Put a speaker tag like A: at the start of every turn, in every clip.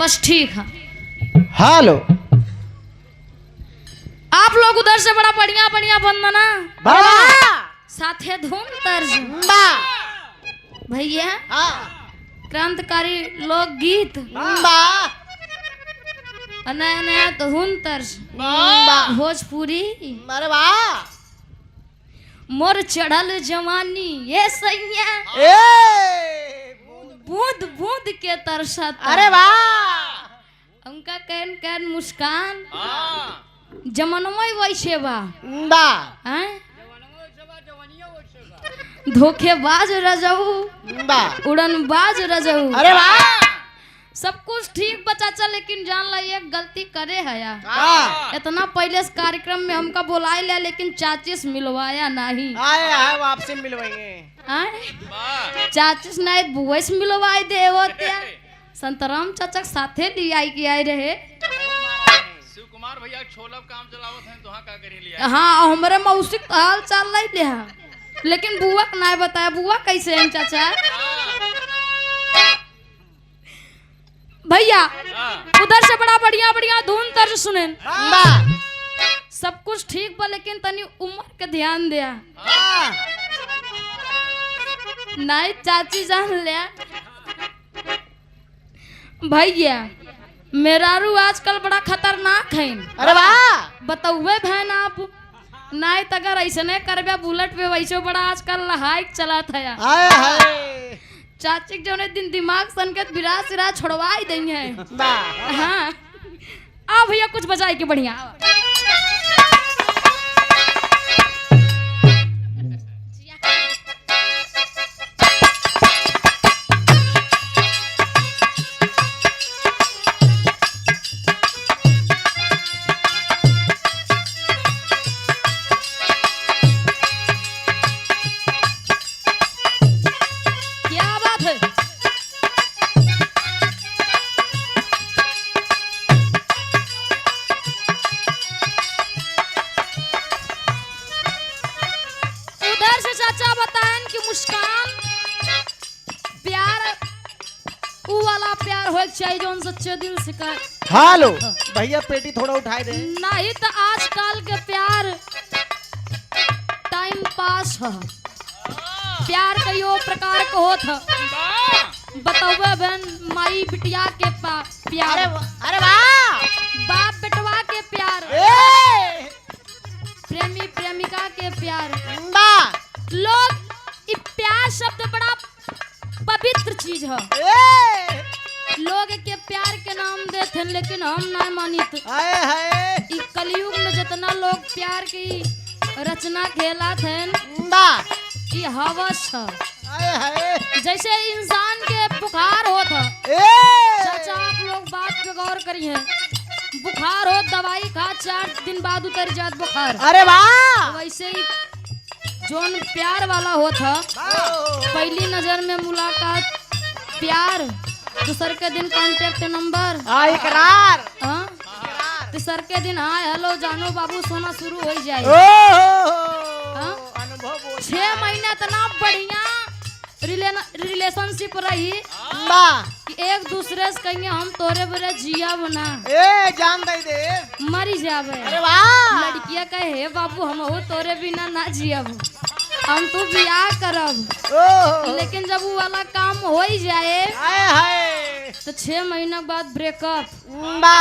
A: बस ठीक है।
B: हेलो
A: आप लोग उधर से बड़ा बढ़िया बढ़िया वंदना
B: बाबा
A: साथे धूम तर्ज
B: बा
A: भैया
B: हाँ
A: क्रांतिकारी लोकगीत
B: बा
A: नया नया धूम तर्ज
B: बा
A: भोजपुरी
B: अरे वाह
A: मोर चढ़ल जवानी ये सैया
B: ए
A: बूंद बूंद के तरसता।
B: अरे वाह
A: उनका कैन कैन मुस्कान जमनमय वैसे बा
B: बा
A: हैं? धोखेबाज रजऊ
B: बा
A: उड़नबाज रजऊ।
B: अरे वाह
A: सब कुछ ठीक बचा चल लेकिन जान ला एक गलती करे है यार।
B: हाँ
A: इतना पहले इस कार्यक्रम में हमका बुलाए लिया लेकिन चाचीस मिलवाया नहीं।
B: आए आए आपसे मिलवाएंगे
A: हैं? चाचीस नहीं बुआ से मिलवाए दे होते संतराम चाचा साथे दिया कि आए रहे।
C: शिव कुमार भैया छोलब काम चलावत हैं तो हाँ का करे लिया।
A: हाँ हमारे मौसी हाल चाल नहीं ले लेकिन बुआ का नहीं बताया। बुआ कैसे हैं चाचा? भैया उधर से बड़ा बढ़िया बढ़िया धुन तर्ज सुने।
B: बा
A: सब कुछ ठीक बा लेकिन तनी उम्र के ध्यान दिया। नहीं चाची जान लिया भैया मेरारू आजकल बड़ा खतरनाक है।
B: अरे वाह
A: बताउए बहन आप नहीं तो अगर ऐसे नहीं करबे बुलेट पे वैसे बड़ा आजकल हाइक चला था।
B: आए हाय
A: चाची के जो दिन दिमाग संकेत बिरा सिरा छोड़वा ही देंगे है।
B: बा
A: हाँ आ भैया कुछ बजाए के बढ़िया। क्या बात है? उधर से चाचा बताएं कि मुस्कान प्यार ऊ वाला प्यार हो चाहिए जो सच्चे दिल से कर।
B: हेलो भैया पेटी थोड़ा उठाए दे
A: नहीं तो आजकल के प्यार टाइम पास है। प्यार कईयो प्रकार के होत है। बताओ बहन माई बिटिया के प्यार
B: अरे वाह
A: बाप बेटवा के प्यार
B: ए
A: प्रेमी प्रेमिका के प्यार।
B: बा
A: लोग ये प्यार शब्द बड़ा पवित्र चीज है।
B: ए
A: लोग के प्यार के नाम देते हैं लेकिन हम नहीं मानित।
B: आए हाय
A: इस कलयुग में जितना लोग प्यार की रचना खेला थे
B: बा
A: ये हवस है।
B: आए हाय
A: जैसे इंसान के बुखार होता
B: ए
A: चाचा आप लोग बात पे गौर करिए। बुखार हो दवाई खा 4 दिन बाद उतर जात बुखार।
B: अरे वाह
A: वैसे ही जोन प्यार वाला होता पहली नजर में मुलाकात प्यार दूसर के दिन कांटेक्ट नंबर
B: आ इकरार
A: हाँ तीसर के दिन हाँ हेलो जानो बाबू सोना शुरू हो जाए। हाँ?
B: अनुभव बोल
A: 6 महीने इतना बढ़िया रिलेशनशिप रही
B: बा
A: कि एक दूसरे से कहेंगे हम तोरे बरे जिया बना
B: ए जान दे दे
A: मरी जावे।
B: अरे वाह
A: लड़किया कहे हे बाबू हम हो तोरे बिना ना जियब हम तू बियाह करब।
B: ओ
A: लेकिन जब वो वाला काम हो ही जाए
B: आए हाय
A: तो 6 महीना बाद ब्रेकअप।
B: बा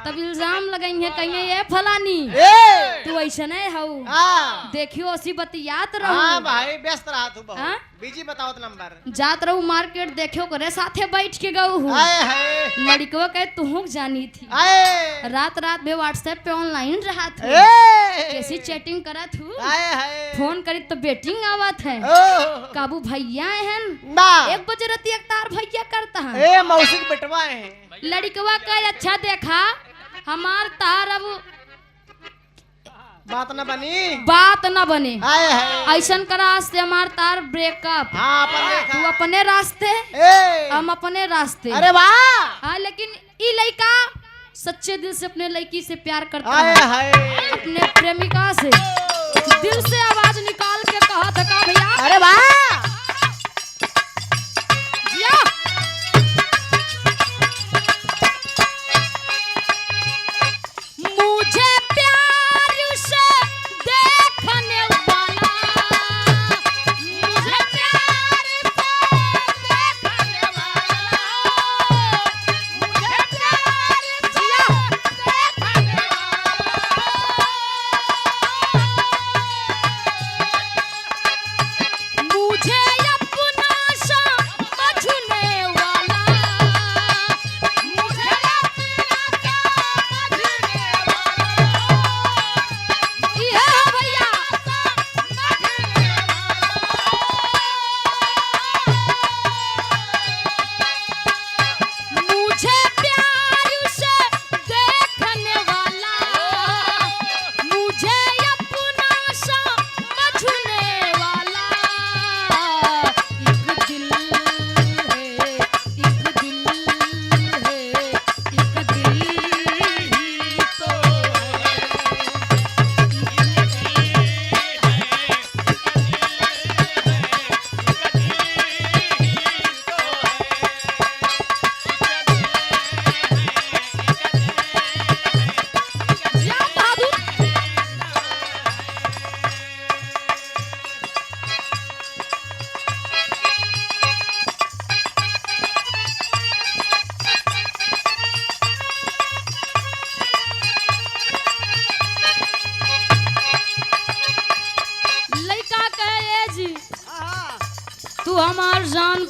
A: तब इल्जाम लगाएंगे कहेंगे ये फलानी
B: ए
A: तू ऐसे नहीं हऊ
B: हाँ
A: देखियो उसी बतियात
B: हाँ
A: रहू
B: भाई व्यस्त रहा तू
A: हाँ?
B: बहुत बिजी बताओ तो नंबर
A: जात रहू मार्केट देखियो करे साथे बैठ के गऊ हूँ।
B: आए हाय
A: लड़कियों कहे तू जानी थी
B: आए
A: रात रात में व्हाट्सएप पे ऑनलाइन रहा था
B: ए
A: कैसी चैटिंग करा थू
B: आए हाय
A: फोन करी तो बेटिंग आवत है
B: ओ
A: काबू भैया हैं
B: बा
A: 1 बजे रतिया तार भैया करता है।
B: ए मौसी के बेटवा है
A: लड़कवा का अच्छा देखा हमार तार अब
B: बात न बनी
A: बात न बने
B: आए हाय
A: ऐसन करा से हमार तार ब्रेकअप।
B: हाँ अपन
A: तू
B: देखा
A: अपने रास्ते
B: ए
A: हम अपने रास्ते।
B: अरे वाह
A: हाँ लेकिन ये लड़का सच्चे दिल से अपने लड़की से प्यार करता
B: आए
A: है
B: हाय
A: अपने प्रेमिका से दिल से आवाज निकाल के कहा था का भैया
B: अरे वाह
A: जिया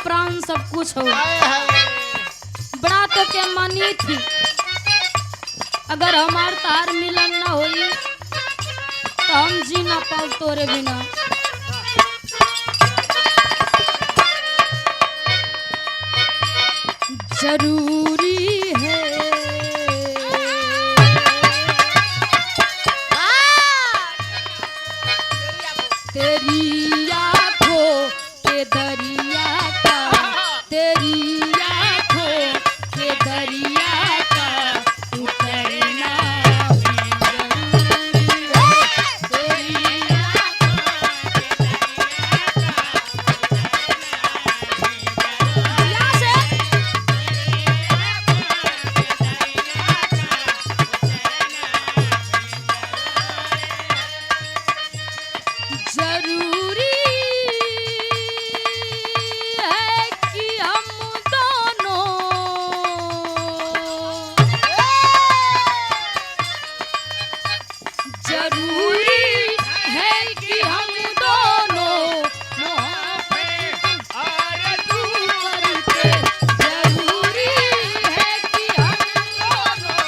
A: प्राण सब कुछ हो।
B: हाय हाय
A: बड़ा तो के मानी थी अगर हमार तार मिलन ना होई तो हम जी ना पाओ तोरे बिना। जरूरी है तेरी आँखों के दरिया का, तेरी आँखों के दरिया का उतरना भी जरूरी है। तेरी आँखों के दरिया से जरूरी है कि हम दोनों जरूरी है कि हम दोनों मोहब्बत आरज़ू करते। जरूरी है कि हम दोनों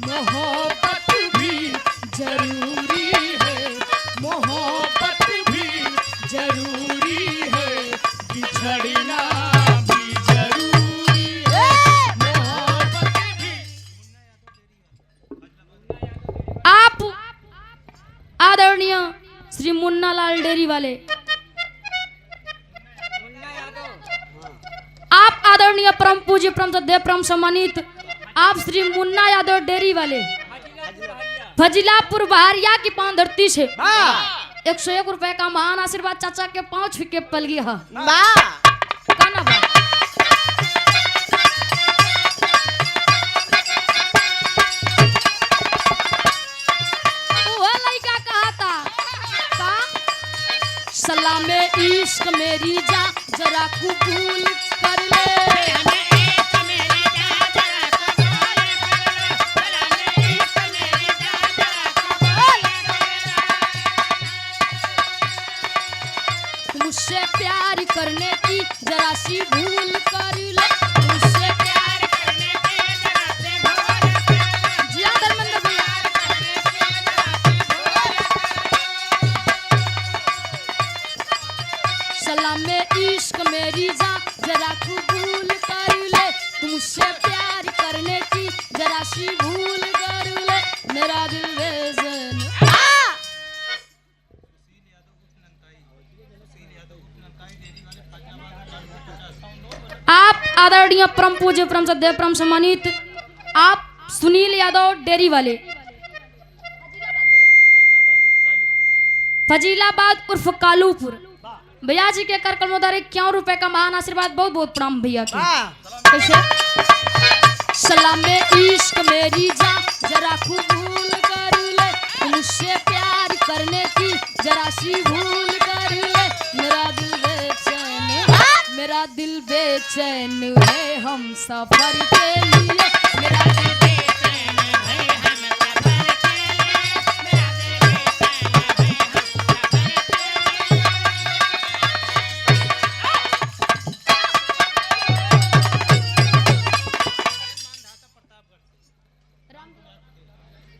A: मोहब्बत भी जरूरी है, मोहब्बत भी जरूरी है, बिछड़ना भी जरूरी है। मोहब्बत भी। आप आदरणीय श्री मुन्ना लाल डेरी वाले, आप आदरणीय परम पूज्य परम सदैव परम सम्मानित आप श्री मुन्ना यादव डेरी वाले फजीलापुर बहरिया की पांव धरती से 101 रुपए का महान आशीर्वाद चाचा के 5 के पल गया काना बा। वो लड़का कहा था का सलामे इश्क मेरी जा जरा कबूल कर ले। मुझसे प्यार करने की जरा सी भूल कर ले। मुझसे प्यार करने की जरा सी भूल जी हाँ धर्मेंद्र भैया। सलामे इश्क मेरी जा जरा कबूल कर ले। मुझसे प्यार करने की जरा सी भूल कर ले। मेरा दिल बेचैन आप आदरणीय परम पूज्य परम सदैव परम सम्मानित आप सुनील यादव डेरी वाले फजीलाबाद उर्फ कालूपुर भैया जी के कर कलमोदार 51 रुपए का महान आशीर्वाद बहुत बहुत प्रणाम भैया के। कैसे सलामे इश्क मेरी जा जरा कबूल कर ले। मुझसे प्यार करने की जरा सी भूल कर ले। मेरा दिल बेचैन है हम सफर के लिए। मेरा दिल बेचैन है हम सफर के लिए। मेरा दिल बेचैन है हम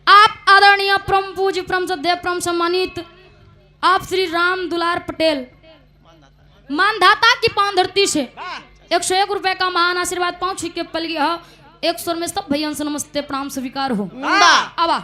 A: आप आदरणीय परम पूज्य परम सदैव परम सम्मानित आप श्री राम दुलार पटेल मानधाता की पांव धरती से 101 रुपए का महान आशीर्वाद 5 के पल गया। 100 में सब भैया से नमस्ते प्रणाम स्वीकार हो। आवा